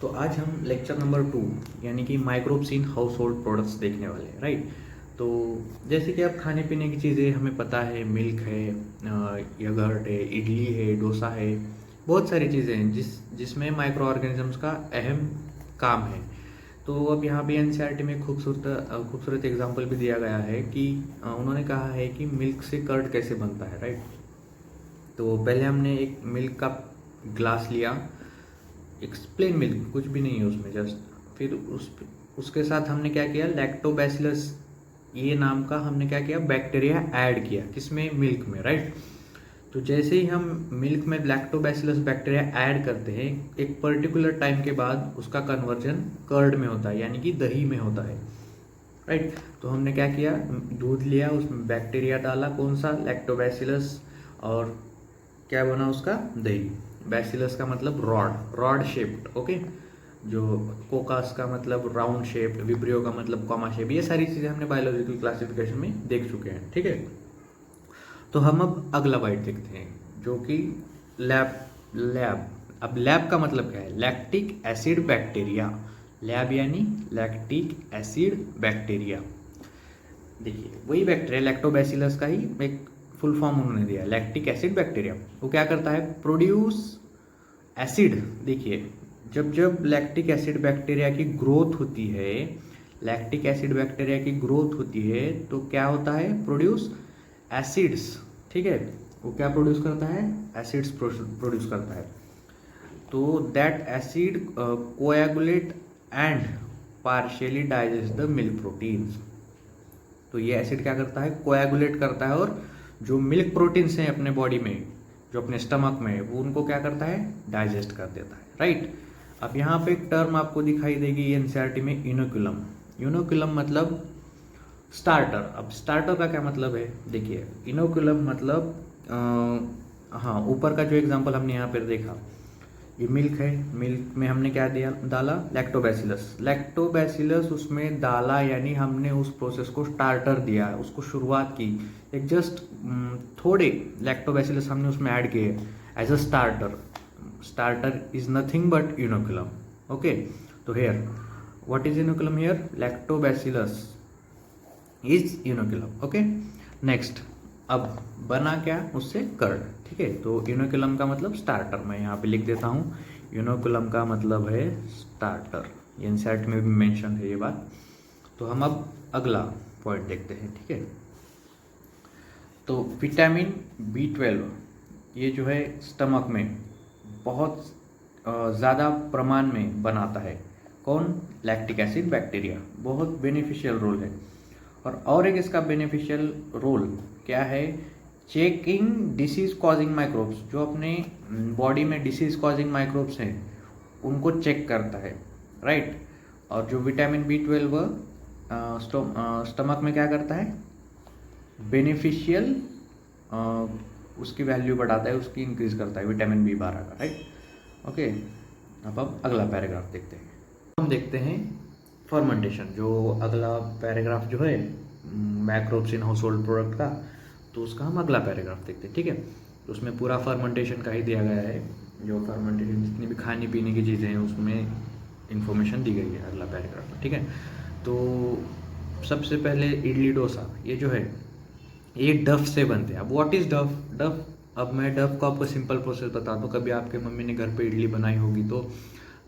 तो आज हम लेक्चर नंबर 2 यानी कि microbes in house hold products देखने वाले हैं, राइट। तो जैसे कि अब खाने पीने की चीज़ें हमें पता है, मिल्क है, यगर्ट है, इडली है, डोसा है, बहुत सारी चीज़ें हैं जिसमें माइक्रो ऑर्गेनिजम्स का अहम काम है। तो अब यहाँ पे एनसीईआरटी में खूबसूरत एग्जाम्पल भी दिया गया है कि उन्होंने कहा है कि मिल्क से कर्ड कैसे बनता है, राइट। तो पहले हमने एक मिल्क का ग्लास लिया, एक्सप्लेन मिल्क कुछ भी नहीं है उसमें, जस्ट फिर उसके साथ हमने क्या किया, लैक्टोबैसिलस ये नाम का हमने क्या किया, बैक्टीरिया ऐड किया किसमें, मिल्क में, राइट। तो जैसे ही हम मिल्क में लैक्टोबैसिलस बैक्टीरिया ऐड करते हैं, एक पर्टिकुलर टाइम के बाद उसका कन्वर्जन कर्ड में होता है यानी कि दही में होता है, राइट। तो हमने क्या किया, दूध लिया, उसमें बैक्टीरिया डाला, कौन सा, लैक्टोबैसिलस, और क्या बना उसका, दही। बैसिलस का मतलब रॉड शेप्ड, ओके। जो कोकास का मतलब राउंड शेप्ड, विब्रियो का मतलब कॉमा शेप, ये सारी चीज़ें हमने बायोलॉजिकल क्लासिफिकेशन में देख चुके हैं, ठीक है। तो हम अब अगला बाइट देखते हैं जो कि लैब लैब अब लैब का मतलब क्या है, लैक्टिक एसिड बैक्टीरिया। लैब यानी लैक्टिक एसिड बैक्टीरिया। देखिए वही बैक्टीरिया लैक्टोबैसिलस का ही एक फुल फॉर्म उन्होंने दिया, लैक्टिक एसिड बैक्टीरिया। वो क्या करता है, प्रोड्यूस एसिड। देखिए जब जब लैक्टिक एसिड बैक्टीरिया की ग्रोथ होती है, लैक्टिक एसिड बैक्टीरिया की ग्रोथ होती है तो क्या होता है, प्रोड्यूस एसिड्स, ठीक है। वो क्या प्रोड्यूस करता है, एसिड्स प्रोड्यूस करता है। तो that acid coagulate and partially digest the milk proteins. तो ये एसिड क्या करता है, कोएगुलेट करता है, और जो मिल्क प्रोटीन्स हैं अपने बॉडी में, जो अपने स्टमक में, वो उनको क्या करता है, डाइजेस्ट कर देता है, राइट। अब यहाँ पे एक टर्म आपको दिखाई देगी एनसीईआरटी में, इनोकुलम। इनोकुलम मतलब स्टार्टर। अब स्टार्टर का क्या मतलब है, देखिए इनोकुलम मतलब हाँ, ऊपर का जो एग्जांपल हमने यहाँ पर देखा, ये मिल्क है, मिल्क में हमने क्या दिया, डाला, लैक्टोबैसिलस। लैक्टोबैसिलस उसमें डाला यानी हमने उस प्रोसेस को स्टार्टर दिया, उसको शुरुआत की, एक जस्ट थोड़े लैक्टोबैसिलस हमने उसमें ऐड किए as a starter. Starter is nothing but inoculum, okay. तो here what is inoculum, here lactobacillus is inoculum, okay. Next, अब बना क्या उससे, कर्ड, ठीक है। तो इनोकुलम का मतलब स्टार्टर, मैं यहाँ पे लिख देता हूँ, इनोकुलम का मतलब है स्टार्टर। एनसीईआरटी में भी मेंशन है ये बात। तो हम अब अगला पॉइंट देखते हैं, ठीक है। तो विटामिन B12 ये जो है स्टमक में बहुत ज़्यादा प्रमाण में बनाता है, कौन, लैक्टिक एसिड बैक्टीरिया। बहुत बेनिफिशियल रोल है। और एक इसका बेनिफिशियल रोल क्या है, चेकिंग डिसीज कॉजिंग माइक्रोब्स। जो अपने बॉडी में डिसीज कॉजिंग माइक्रोब्स हैं उनको चेक करता है, राइट। और जो विटामिन B12 स्टमक में क्या करता है, बेनिफिशियल उसकी वैल्यू बढ़ाता है, उसकी इंक्रीज करता है, विटामिन B12 का, राइट, ओके। अब अगला पैराग्राफ देखते हैं। हम देखते हैं फर्मेंटेशन, जो अगला पैराग्राफ जो है मैक्रोब्स इन हाउस होल्ड प्रोडक्ट का, तो उसका हम अगला पैराग्राफ देखते हैं, ठीक है। तो उसमें पूरा फर्मेंटेशन का ही दिया गया है, जो फर्मेंटेशन जितनी भी खाने पीने की चीज़ें हैं उसमें इंफॉर्मेशन दी गई है अगला पैराग्राफ में, ठीक है। तो सबसे पहले इडली डोसा, ये जो है ये डफ से बनते हैं। अब व्हाट इज़ डफ, डफ, अब मैं डफ को आपको सिंपल प्रोसेस बता दूँ। कभी आपके मम्मी ने घर पे इडली बनाई होगी तो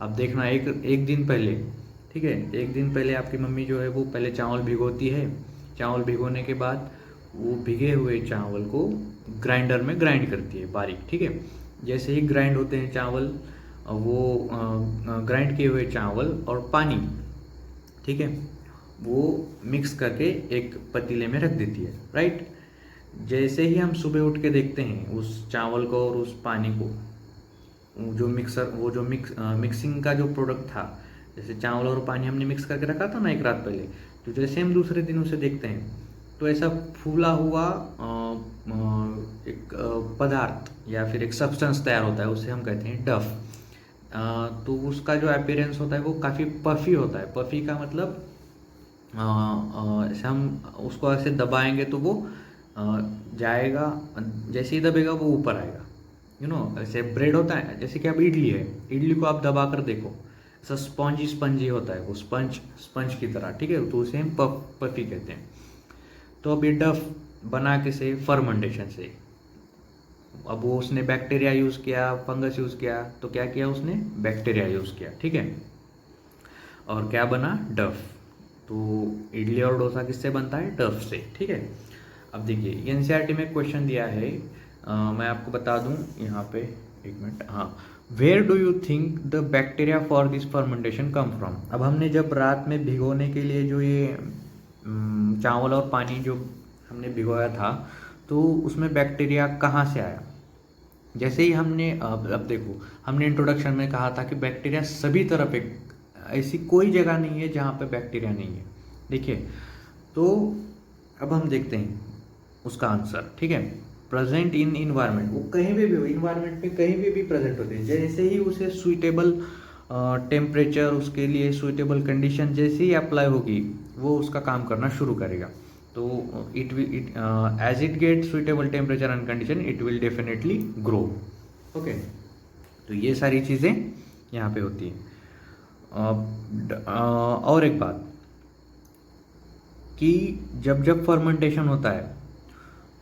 अब देखना, एक दिन पहले, ठीक है, एक दिन पहले आपकी मम्मी जो है वो पहले चावल भिगोती है। चावल भिगोने के बाद वो भिगे हुए चावल को ग्राइंडर में ग्राइंड करती है बारीक, ठीक है। जैसे ही ग्राइंड होते हैं चावल, वो ग्राइंड किए हुए चावल और पानी, ठीक है, वो मिक्स करके एक पतीले में रख देती है, राइट। जैसे ही हम सुबह उठ के देखते हैं उस चावल को और उस पानी को, जो मिक्सिंग का जो प्रोडक्ट था, जैसे चावल और पानी हमने मिक्स करके रखा था ना एक रात पहले, तो जैसे हम दूसरे दिन उसे देखते हैं तो ऐसा फूला हुआ एक पदार्थ या फिर एक सब्सटेंस तैयार होता है, उसे हम कहते हैं डफ। तो उसका जो अपीयरेंस होता है वो काफ़ी पफी होता है। पफी का मतलब ऐसे हम उसको ऐसे दबाएंगे तो वो जाएगा, जैसे ही दबेगा वो ऊपर आएगा, ऐसे ब्रेड होता है, जैसे कि अब इडली है, इडली को आप दबा कर देखो, ऐसा स्पंजी स्पंजी होता है वो, स्पंज स्पंज की तरह, ठीक है, तो उसे हम पफी कहते हैं। तो अब ये डफ बना किसे, फर्मेंटेशन से। अब वो उसने बैक्टीरिया यूज़ किया, फंगस यूज़ किया, तो क्या किया उसने, बैक्टीरिया यूज़ किया, ठीक है, और क्या बना, डफ। तो इडली और डोसा किससे बनता है, डफ से, ठीक है। अब देखिए एनसीईआरटी में क्वेश्चन दिया है, मैं आपको बता दूं यहाँ पे, एक मिनट, हाँ, where do you think the bacteria for this fermentation come from. अब हमने जब रात में भिगोने के लिए जो ये चावल और पानी जो हमने भिगोया था, तो उसमें बैक्टीरिया कहाँ से आया। जैसे ही हमने अब देखो, हमने इंट्रोडक्शन में कहा था कि बैक्टीरिया सभी तरफ एक, ऐसी कोई जगह नहीं है जहाँ पे बैक्टीरिया नहीं है। देखिए, तो अब हम देखते हैं उसका आंसर, ठीक है। प्रेजेंट इन इन्वायरमेंट, वो कहीं भी हो, इन्वायरमेंट में कहीं भी प्रेजेंट होते हैं। जैसे ही उसे सुइटेबल टेम्परेचर, उसके लिए सुइटेबल कंडीशन जैसे ही अप्लाई होगी, वो उसका काम करना शुरू करेगा। तो it as it get suitable temperature and condition, it will definitely grow. Okay, तो ये सारी चीज़ें यहाँ पे होती हैं। और एक बात कि जब जब फर्मेंटेशन होता है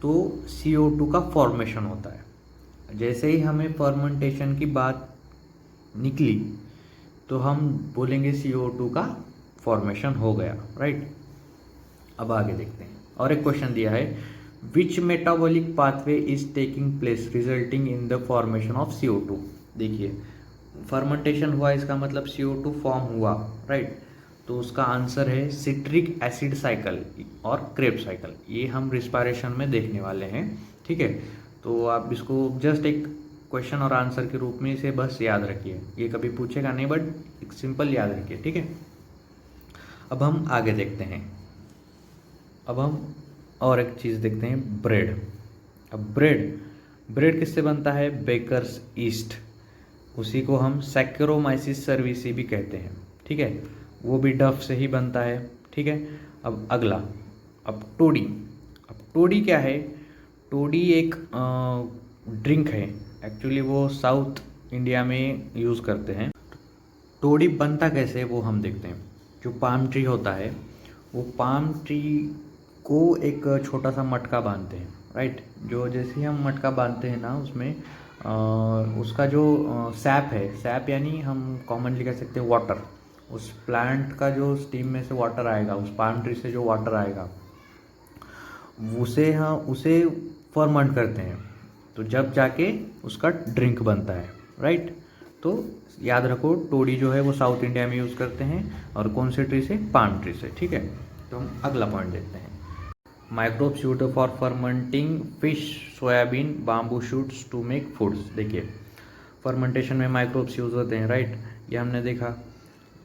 तो CO2 का फॉर्मेशन होता है। जैसे ही हमें फर्मेंटेशन की बात निकली तो हम बोलेंगे CO2 का फॉर्मेशन हो गया, राइट। अब आगे देखते हैं, और एक क्वेश्चन दिया है, which metabolic pathway is taking place resulting in the formation of CO2। देखिए, फर्मेंटेशन हुआ, इसका मतलब CO2 फॉर्म हुआ, राइट। तो उसका आंसर है सिट्रिक एसिड साइकिल और क्रेब्स साइकिल। ये हम रिस्पायरेशन में देखने वाले हैं, ठीक है। तो आप इसको जस्ट एक क्वेश्चन और आंसर के रूप में इसे बस याद रखिए, ये कभी पूछेगा नहीं, बट एक सिंपल याद रखिए, ठीक है। अब हम आगे देखते हैं, अब हम और एक चीज़ देखते हैं, ब्रेड। अब ब्रेड किससे बनता है, बेकर्स ईस्ट, उसी को हम सैक्रोमाइसिस सर्विसी भी कहते हैं, ठीक है, वो भी डफ से ही बनता है, ठीक है। अब अगला, अब टोडी क्या है, टोडी एक ड्रिंक है, एक्चुअली वो साउथ इंडिया में यूज़ करते हैं। टोडी बनता कैसे वो हम देखते हैं। जो पाम ट्री होता है, वो पाम ट्री को एक छोटा सा मटका बांधते हैं, राइट। जो जैसे ही हम मटका बांधते हैं ना, उसमें उसका जो सैप है, सैप यानी हम कॉमनली कह सकते हैं वाटर, उस प्लांट का जो स्टीम में से वाटर आएगा, उस पाम ट्री से जो वाटर आएगा, उसे फर्मेंट करते हैं, तो जब जाके उसका ड्रिंक बनता है, राइट। तो याद रखो, टोडी जो है वो साउथ इंडिया में यूज़ करते हैं, और कौन से ट्री से, पाम ट्री से, ठीक है। तो हम अगला पॉइंट देखते हैं, microbes used for fermenting fish, soybean, bamboo shoots to make foods. देखिए, फर्मेंटेशन में माइक्रोब्स यूज़ होते हैं, राइट, ये हमने देखा।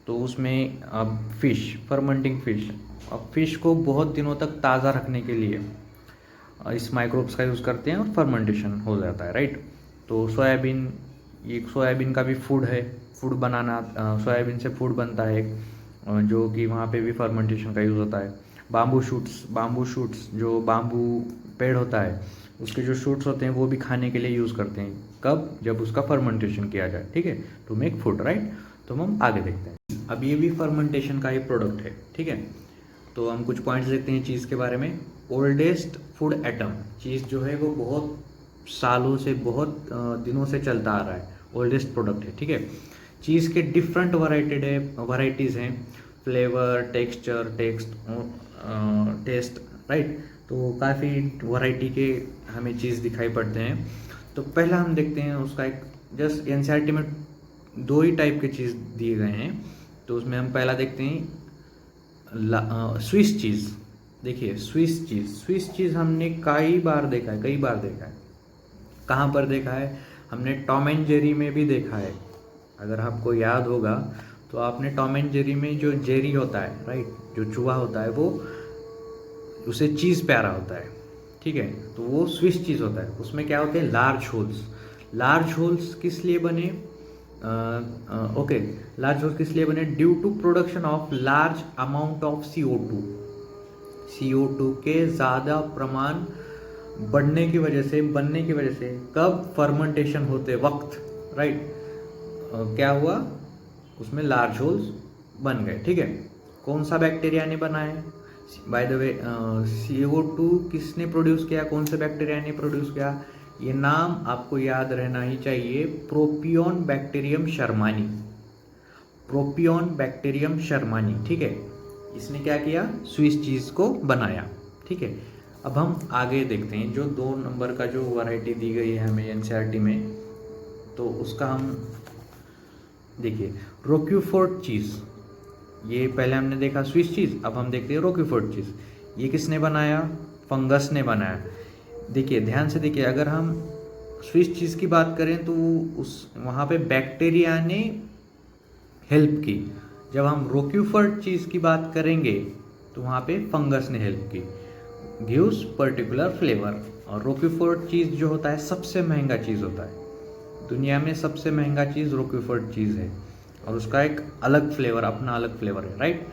तो उसमें अब फिश, फर्मेंटिंग फिश, अब फिश को बहुत दिनों तक ताज़ा रखने के लिए इस माइक्रोब्स का यूज़ करते हैं और फर्मेंटेशन हो जाता है, राइट। तो सोयाबीन, ये सोयाबीन का भी फूड है, फूड बनाना, सोयाबीन से फूड बनता है एक, जो कि वहाँ पे भी फर्मेंटेशन का यूज़ होता है। बाम्बू शूट्स जो बाम्बू पेड़ होता है, उसके जो शूट्स होते हैं वो भी खाने के लिए यूज़ करते हैं, कब, जब उसका फर्मेंटेशन किया जाए, ठीक है, टू मेक फूड, राइट। तो हम आगे देखते हैं, अब ये भी फर्मेंटेशन का ही प्रोडक्ट है, ठीक है। तो हम कुछ पॉइंट्स देखते हैं चीज़ के बारे में। ओल्डेस्ट फूड एटम, चीज़ जो है वो बहुत सालों से, बहुत दिनों से चलता आ रहा है, ओल्डेस्ट प्रोडक्ट है, ठीक है। चीज़ के डिफरेंट वराइटीज़ हैं, फ्लेवर, टेक्सचर, टेस्ट, राइट। तो काफ़ी वैरायटी के हमें चीज़ दिखाई पड़ते हैं। तो पहला हम देखते हैं उसका एक, जस्ट एनसीईआरटी में 2 ही टाइप के चीज़ दिए गए हैं। तो उसमें हम पहला देखते हैं स्विस चीज़। देखिए, स्विस चीज़ हमने कई बार देखा है। कहाँ पर देखा है, हमने टॉम एंड जेरी में भी देखा है। अगर आपको याद होगा तो आपने टॉम एंड जेरी में जो जेरी होता है, राइट, जो चूहा होता है, वो उसे चीज़ प्यारा होता है, ठीक है। तो वो स्विस चीज़ होता है, उसमें क्या होते हैं, लार्ज होल्स किस लिए बने, लार्ज होल्स किस लिए बने, due to production of large amount of CO2 के ज़्यादा प्रमाण बनने की वजह से, कब, फर्मेंटेशन होते वक्त, राइट। क्या हुआ, उसमें लार्ज होल्स बन गए, ठीक है। कौन सा बैक्टीरिया ने बनाया? बाय द वे CO2 किसने प्रोड्यूस किया, कौन से बैक्टीरिया ने प्रोड्यूस किया? ये नाम आपको याद रहना ही चाहिए, प्रोपियोन बैक्टीरियम शर्मानी, प्रोपियोन बैक्टीरियम शर्मानी, ठीक है। इसने क्या किया? स्विस चीज़ को बनाया, ठीक है। अब हम आगे देखते हैं, जो 2 नंबर का जो वैरायटी दी गई है हमें एनसीईआरटी में, तो उसका हम देखिए रोक्यूफोर्ट चीज़, ये पहले हमने देखा स्विस चीज़, अब हम देखते हैं रोक्यूफोर्ट चीज़। ये किसने बनाया? फंगस ने बनाया। देखिए ध्यान से देखिए, अगर हम स्विस चीज़ की बात करें तो उस वहाँ पे बैक्टीरिया ने हेल्प की। जब हम रोक्यूफोर्ट चीज़ की बात करेंगे तो वहाँ पे फंगस ने हेल्प की, गिव्स पर्टिकुलर फ्लेवर। और रोक्यूफोर्ट चीज़ जो होता है सबसे महंगा चीज़ होता है, दुनिया में सबसे महंगा चीज़ रोक्यूफोर्ट चीज़ है, और उसका एक अलग फ्लेवर, अपना अलग फ्लेवर है, राइट।